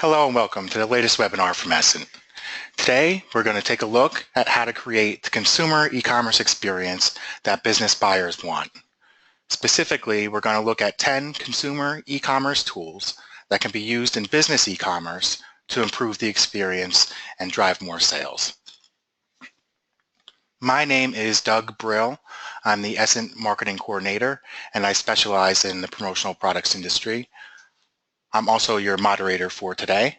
Hello and welcome to the latest webinar from Essent. Today we're going to take a look at how to create the consumer e-commerce experience that business buyers want. Specifically, we're going to look at 10 consumer e-commerce tools that can be used in business e-commerce to improve the experience and drive more sales. My name is Doug Brill. I'm the Essent Marketing Coordinator and I specialize in the promotional products industry. I'm also your moderator for today.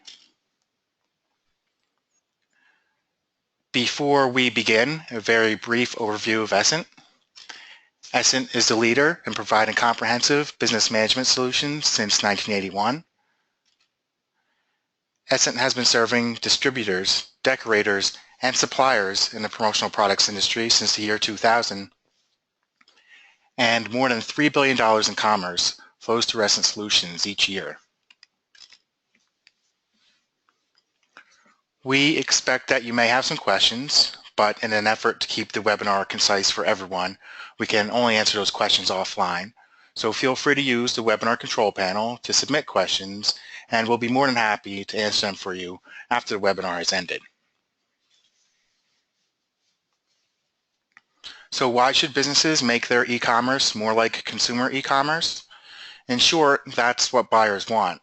Before we begin, a very brief overview of Essent. Essent is the leader in providing comprehensive business management solutions since 1981. Essent has been serving distributors, decorators, and suppliers in the promotional products industry since the year 2000, and more than $3 billion in commerce flows through Essent solutions each year. We expect that you may have some questions, but in an effort to keep the webinar concise for everyone, we can only answer those questions offline. So feel free to use the webinar control panel to submit questions, and we'll be more than happy to answer them for you after the webinar has ended. So why should businesses make their e-commerce more like consumer e-commerce? In short, that's what buyers want.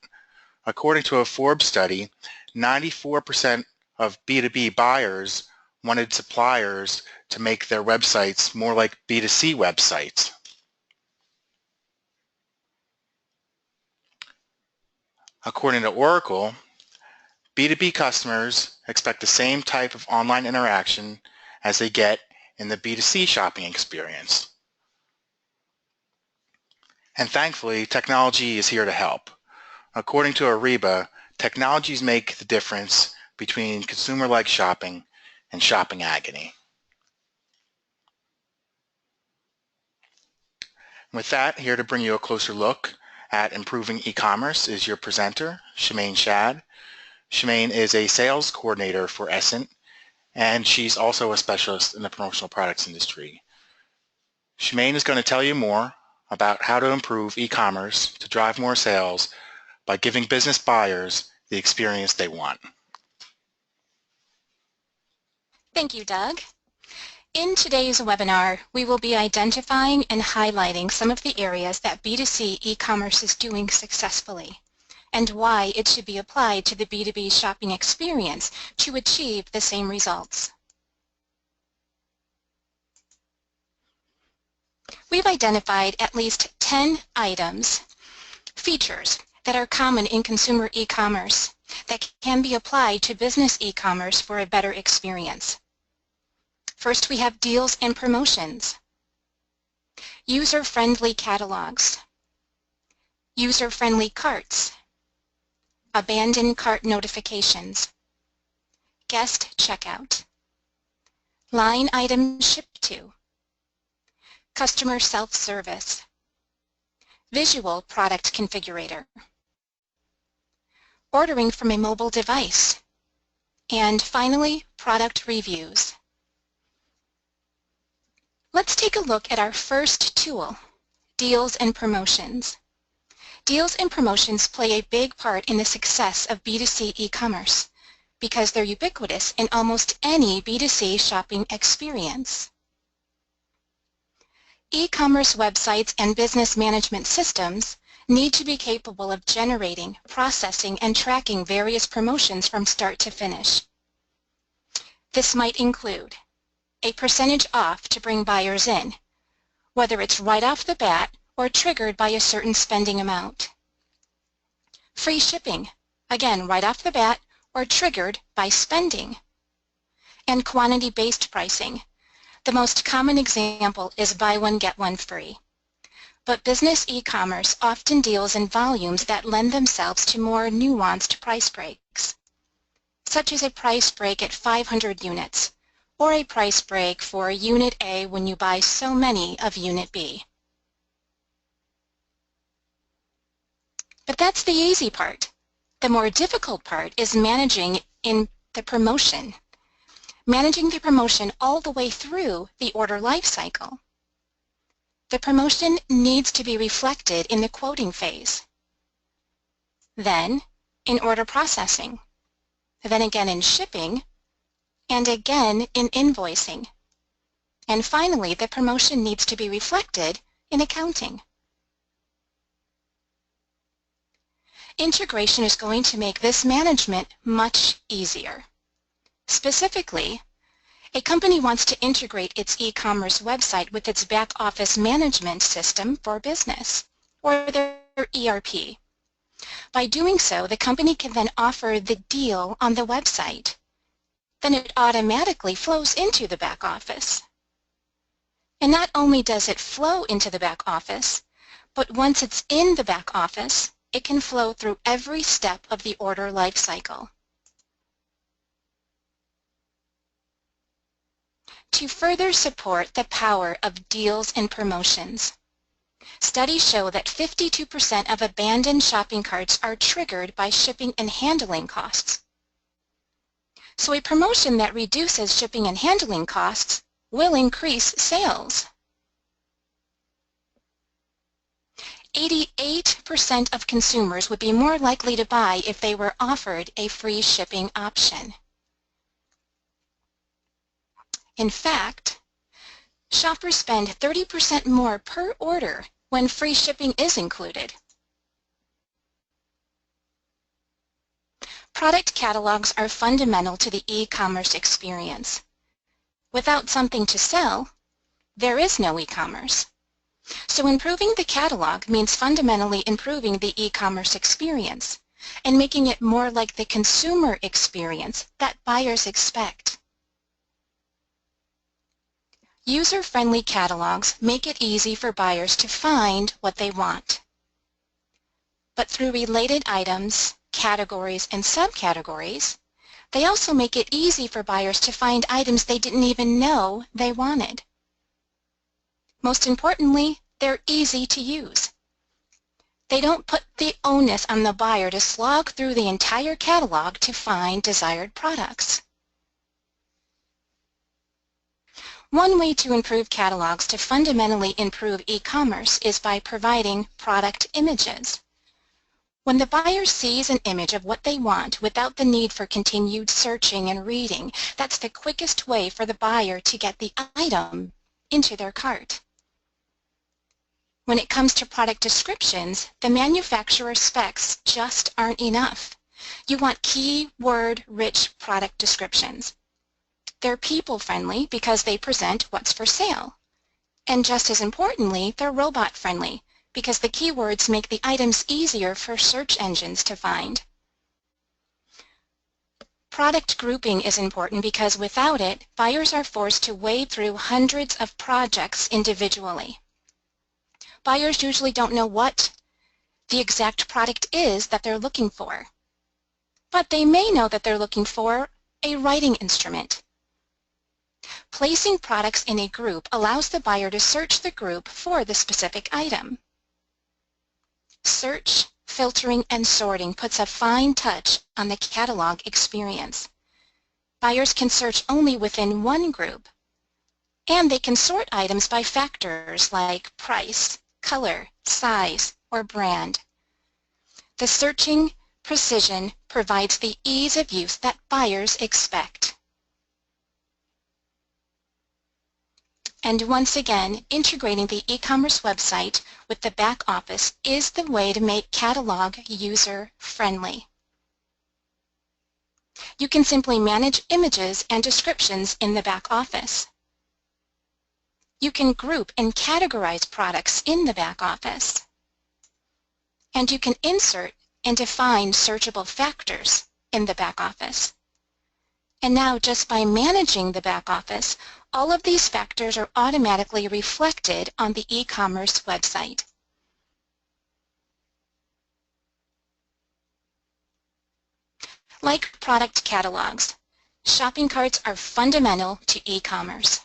According to a Forbes study, 94% of B2B buyers wanted suppliers to make their websites more like B2C websites. According to Oracle, B2B customers expect the same type of online interaction as they get in the B2C shopping experience. And thankfully, technology is here to help. According to Ariba, technologies make the difference between consumer-like shopping and shopping agony. With that, here to bring you a closer look at improving e-commerce is your presenter, Shemaine Shad. Shemaine is a sales coordinator for Essent, and she's also a specialist in the promotional products industry. Shemaine is going to tell you more about how to improve e-commerce to drive more sales by giving business buyers the experience they want. Thank you, Doug. In today's webinar, we will be identifying and highlighting some of the areas that B2C e-commerce is doing successfully and why it should be applied to the B2B shopping experience to achieve the same results. We've identified at least 10 features that are common in consumer e-commerce that can be applied to business e-commerce for a better experience. First, we have deals and promotions, user-friendly catalogs, user-friendly carts, abandoned cart notifications, guest checkout, line item shipped to, customer self-service, visual product configurator, ordering from a mobile device, and finally, product reviews. Let's take a look at our first tool, deals and promotions. Deals and promotions play a big part in the success of B2C e-commerce because they're ubiquitous in almost any B2C shopping experience. E-commerce websites and business management systems need to be capable of generating, processing, and tracking various promotions from start to finish. This might include a percentage off to bring buyers in, whether it's right off the bat or triggered by a certain spending amount. Free shipping, again right off the bat or triggered by spending. And quantity-based pricing. The most common example is buy one, get one free. But business e-commerce often deals in volumes that lend themselves to more nuanced price breaks, such as a price break at 500 units, or a price break for Unit A when you buy so many of Unit B. But that's the easy part. The more difficult part is managing in the promotion. Managing the promotion all the way through the order life cycle. The promotion needs to be reflected in the quoting phase. Then, in order processing, then again in shipping, and again in invoicing. And finally, the promotion needs to be reflected in accounting. Integration is going to make this management much easier. Specifically, a company wants to integrate its e-commerce website with its back-office management system for business, or their ERP. By doing so, the company can then offer the deal on the website. Then it automatically flows into the back office. And not only does it flow into the back office, but once it's in the back office, it can flow through every step of the order life cycle. To further support the power of deals and promotions, studies show that 52% of abandoned shopping carts are triggered by shipping and handling costs. So a promotion that reduces shipping and handling costs will increase sales. 88% of consumers would be more likely to buy if they were offered a free shipping option. In fact, shoppers spend 30% more per order when free shipping is included. Product catalogs are fundamental to the e-commerce experience. Without something to sell, there is no e-commerce. So improving the catalog means fundamentally improving the e-commerce experience and making it more like the consumer experience that buyers expect. User-friendly catalogs make it easy for buyers to find what they want. But through related items, categories, and subcategories, they also make it easy for buyers to find items they didn't even know they wanted. Most importantly, they're easy to use. They don't put the onus on the buyer to slog through the entire catalog to find desired products. One way to improve catalogs to fundamentally improve e-commerce is by providing product images. When the buyer sees an image of what they want without the need for continued searching and reading, that's the quickest way for the buyer to get the item into their cart. When it comes to product descriptions, the manufacturer specs just aren't enough. You want keyword-rich product descriptions. They're people-friendly because they present what's for sale. And just as importantly, they're robot-friendly because the keywords make the items easier for search engines to find. Product grouping is important because without it, buyers are forced to wade through hundreds of projects individually. Buyers usually don't know what the exact product is that they're looking for, but they may know that they're looking for a writing instrument. Placing products in a group allows the buyer to search the group for the specific item. Search, filtering, and sorting puts a fine touch on the catalog experience. Buyers can search only within one group, and they can sort items by factors like price, color, size, or brand. The searching precision provides the ease of use that buyers expect. And once again, integrating the e-commerce website with the back office is the way to make catalog user-friendly. You can simply manage images and descriptions in the back office. You can group and categorize products in the back office. And you can insert and define searchable factors in the back office. And now, just by managing the back office, all of these factors are automatically reflected on the e-commerce website. Like product catalogs, shopping carts are fundamental to e-commerce.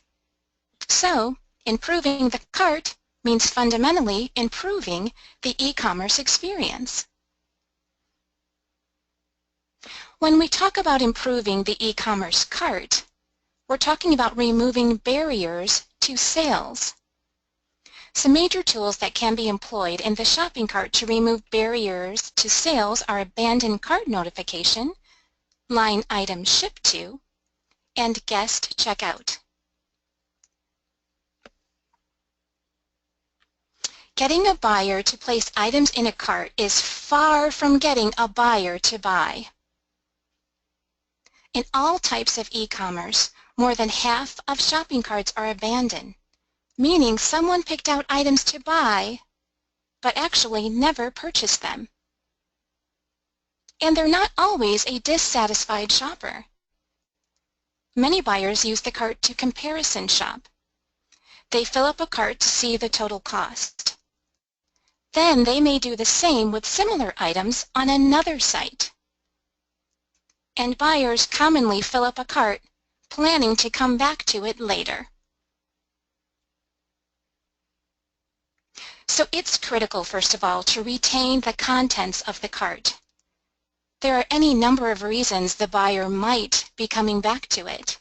So, improving the cart means fundamentally improving the e-commerce experience. When we talk about improving the e-commerce cart, we're talking about removing barriers to sales. Some major tools that can be employed in the shopping cart to remove barriers to sales are abandoned cart notification, line item shipped to, and guest checkout. Getting a buyer to place items in a cart is far from getting a buyer to buy. In all types of e-commerce, more than half of shopping carts are abandoned, meaning someone picked out items to buy, but actually never purchased them. And they're not always a dissatisfied shopper. Many buyers use the cart to comparison shop. They fill up a cart to see the total cost. Then they may do the same with similar items on another site. And buyers commonly fill up a cart, planning to come back to it later. So it's critical, first of all, to retain the contents of the cart. There are any number of reasons the buyer might be coming back to it.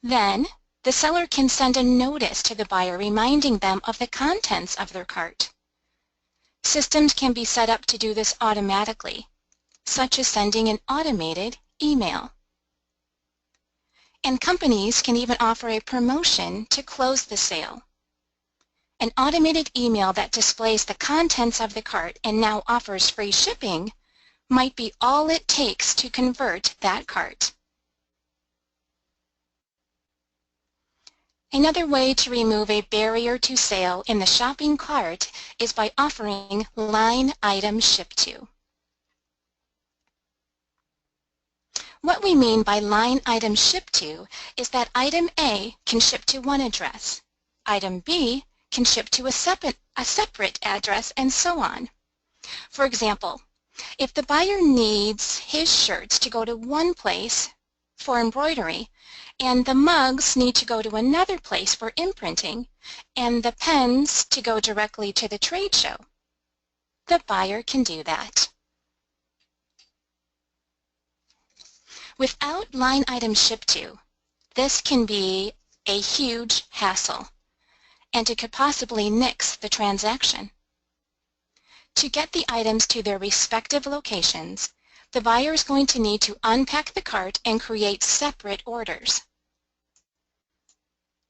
Then, the seller can send a notice to the buyer reminding them of the contents of their cart. Systems can be set up to do this automatically, such as sending an automated email. And companies can even offer a promotion to close the sale. An automated email that displays the contents of the cart and now offers free shipping might be all it takes to convert that cart. Another way to remove a barrier to sale in the shopping cart is by offering line item shipped to. What we mean by line item shipped to is that item A can ship to one address, item B can ship to a separate address, and so on. For example, if the buyer needs his shirts to go to one place for embroidery, and the mugs need to go to another place for imprinting, and the pens to go directly to the trade show, the buyer can do that. Without line item shipped to, this can be a huge hassle, and it could possibly nix the transaction. To get the items to their respective locations, the buyer is going to need to unpack the cart and create separate orders.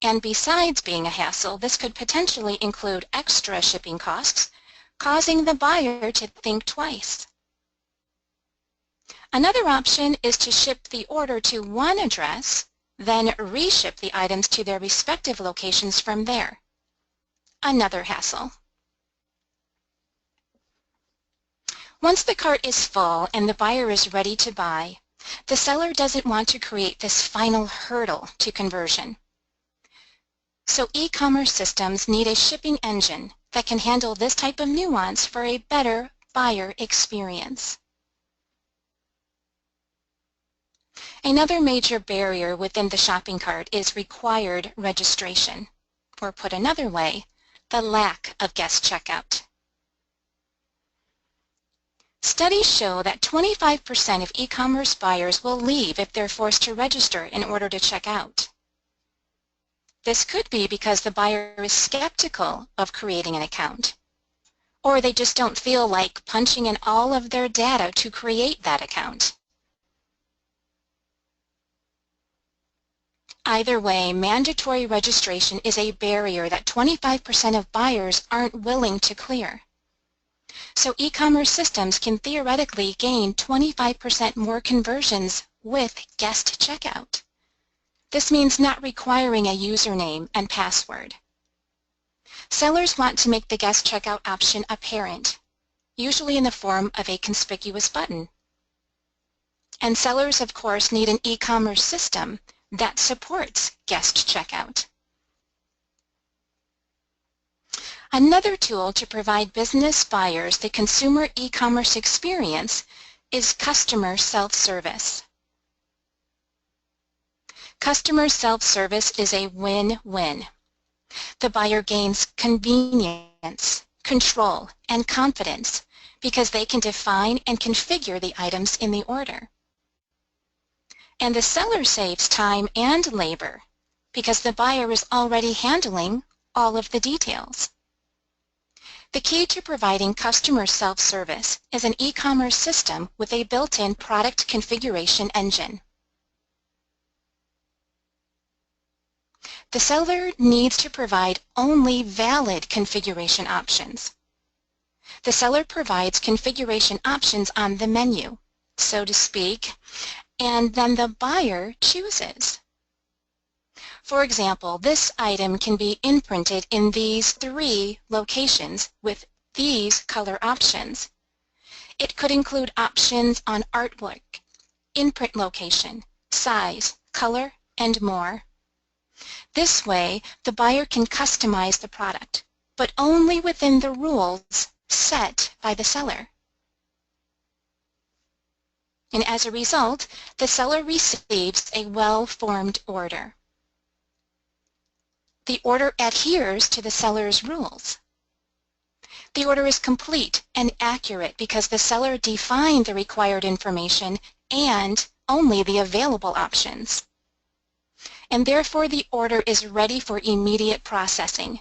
And besides being a hassle, this could potentially include extra shipping costs, causing the buyer to think twice. Another option is to ship the order to one address, then reship the items to their respective locations from there. Another hassle. Once the cart is full and the buyer is ready to buy, the seller doesn't want to create this final hurdle to conversion. So e-commerce systems need a shipping engine that can handle this type of nuance for a better buyer experience. Another major barrier within the shopping cart is required registration, or put another way, the lack of guest checkout. Studies show that 25% of e-commerce buyers will leave if they're forced to register in order to check out. This could be because the buyer is skeptical of creating an account, or they just don't feel like punching in all of their data to create that account. Either way, mandatory registration is a barrier that 25% of buyers aren't willing to clear. So e-commerce systems can theoretically gain 25% more conversions with guest checkout. This means not requiring a username and password. Sellers want to make the guest checkout option apparent, usually in the form of a conspicuous button. And sellers, of course, need an e-commerce system that supports guest checkout. Another tool to provide business buyers the consumer e-commerce experience is customer self-service. Customer self-service is a win-win. The buyer gains convenience, control, and confidence because they can define and configure the items in the order. And the seller saves time and labor because the buyer is already handling all of the details. The key to providing customer self-service is an e-commerce system with a built-in product configuration engine. The seller needs to provide only valid configuration options. The seller provides configuration options on the menu, so to speak, and then the buyer chooses. For example, this item can be imprinted in these 3 locations with these color options. It could include options on artwork, imprint location, size, color, and more. This way, the buyer can customize the product, but only within the rules set by the seller. And as a result, the seller receives a well-formed order. The order adheres to the seller's rules. The order is complete and accurate because the seller defined the required information and only the available options. And therefore the order is ready for immediate processing.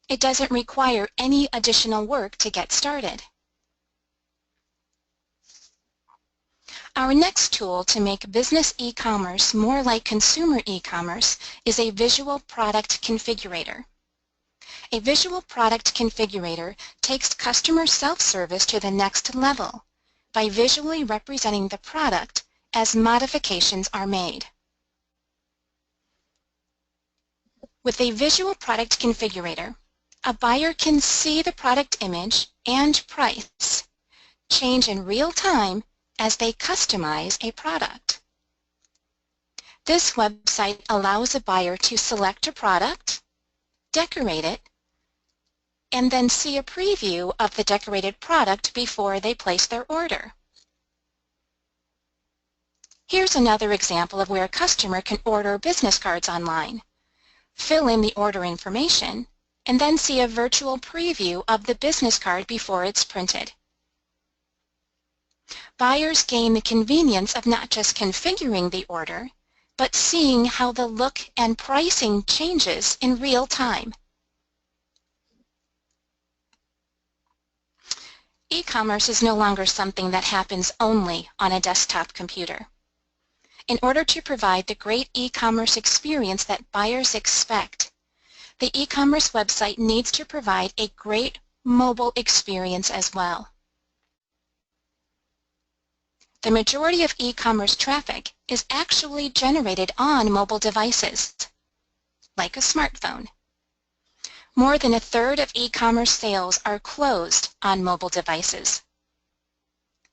It doesn't require any additional work to get started. Our next tool to make business e-commerce more like consumer e-commerce is a visual product configurator. A visual product configurator takes customer self-service to the next level by visually representing the product as modifications are made. With a visual product configurator, a buyer can see the product image and price change in real time as they customize a product. This website allows a buyer to select a product, decorate it, and then see a preview of the decorated product before they place their order. Here's another example of where a customer can order business cards online, fill in the order information, and then see a virtual preview of the business card before it's printed. Buyers gain the convenience of not just configuring the order, but seeing how the look and pricing changes in real time. E-commerce is no longer something that happens only on a desktop computer. In order to provide the great e-commerce experience that buyers expect, the e-commerce website needs to provide a great mobile experience as well. The majority of e-commerce traffic is actually generated on mobile devices, like a smartphone. More than 1/3 of e-commerce sales are closed on mobile devices.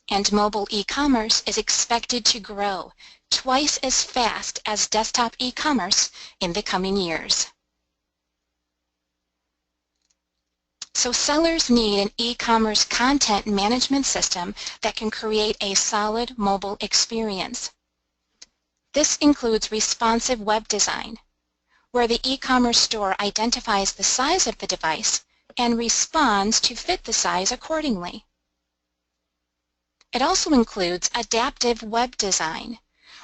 And mobile e-commerce is expected to grow twice as fast as desktop e-commerce in the coming years. So sellers need an e-commerce content management system that can create a solid mobile experience. This includes responsive web design, where the e-commerce store identifies the size of the device and responds to fit the size accordingly. It also includes adaptive web design,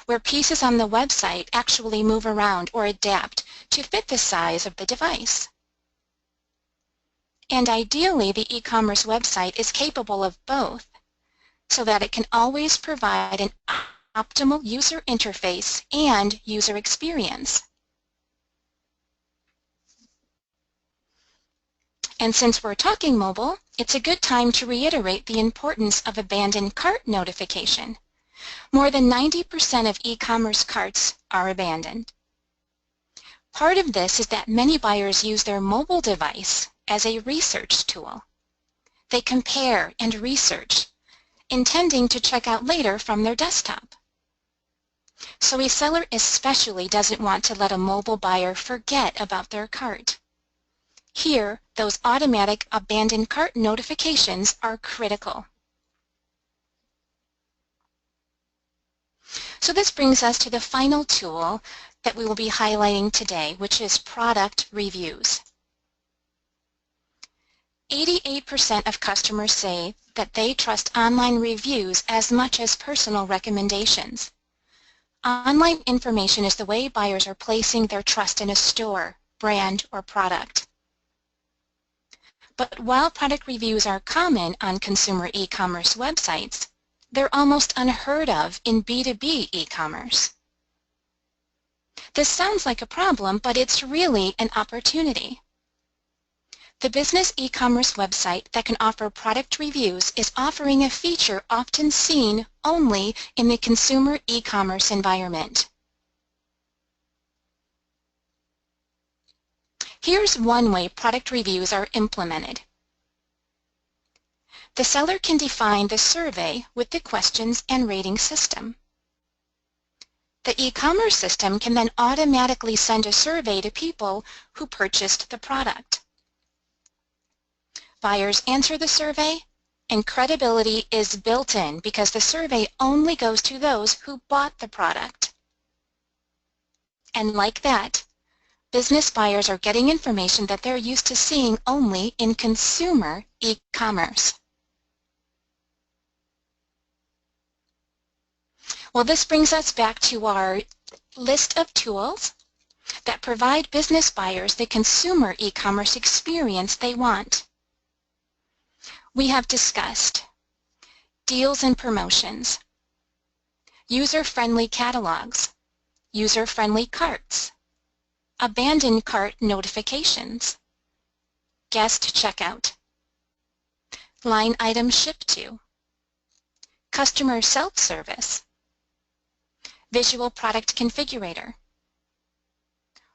where pieces on the website actually move around or adapt to fit the size of the device. And ideally, the e-commerce website is capable of both, so that it can always provide an optimal user interface and user experience. And since we're talking mobile, it's a good time to reiterate the importance of abandoned cart notification. More than 90% of e-commerce carts are abandoned. Part of this is that many buyers use their mobile device as a research tool. They compare and research, intending to check out later from their desktop. So a seller especially doesn't want to let a mobile buyer forget about their cart. Here, those automatic abandoned cart notifications are critical. So this brings us to the final tool that we will be highlighting today, which is product reviews. 88% of customers say that they trust online reviews as much as personal recommendations. Online information is the way buyers are placing their trust in a store, brand, or product. But while product reviews are common on consumer e-commerce websites, they're almost unheard of in B2B e-commerce. This sounds like a problem, but it's really an opportunity. The business e-commerce website that can offer product reviews is offering a feature often seen only in the consumer e-commerce environment. Here's one way product reviews are implemented. The seller can define the survey with the questions and rating system. The e-commerce system can then automatically send a survey to people who purchased the product. Buyers answer the survey, and credibility is built in because the survey only goes to those who bought the product. And like that, business buyers are getting information that they're used to seeing only in consumer e-commerce. Well, this brings us back to our list of tools that provide business buyers the consumer e-commerce experience they want. We have discussed deals and promotions, user-friendly catalogs, user-friendly carts, abandoned cart notifications, guest checkout, line item shipped to, customer self-service, visual product configurator,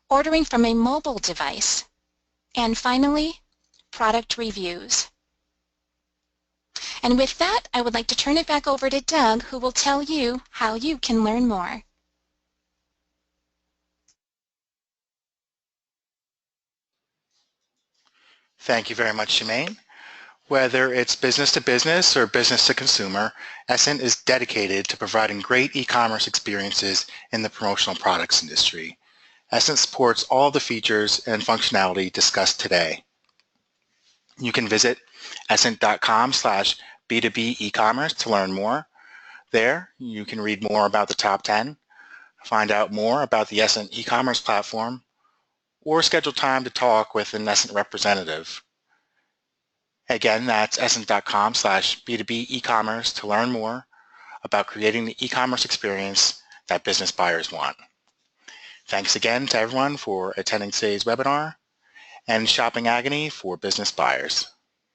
ordering from a mobile device, and finally, product reviews. And with that, I would like to turn it back over to Doug, who will tell you how you can learn more. Thank you very much, Shemaine. Whether it's business to business or business to consumer, Essent is dedicated to providing great e-commerce experiences in the promotional products industry. Essent supports all the features and functionality discussed today. You can visit essent.com/B2B e-commerce to learn more. There, you can read more about the top 10, find out more about the Essent e-commerce platform, or schedule time to talk with an Essent representative. Again, that's essent.com/B2B e-commerce to learn more about creating the e-commerce experience that business buyers want. Thanks again to everyone for attending today's webinar and shopping Agony for business buyers.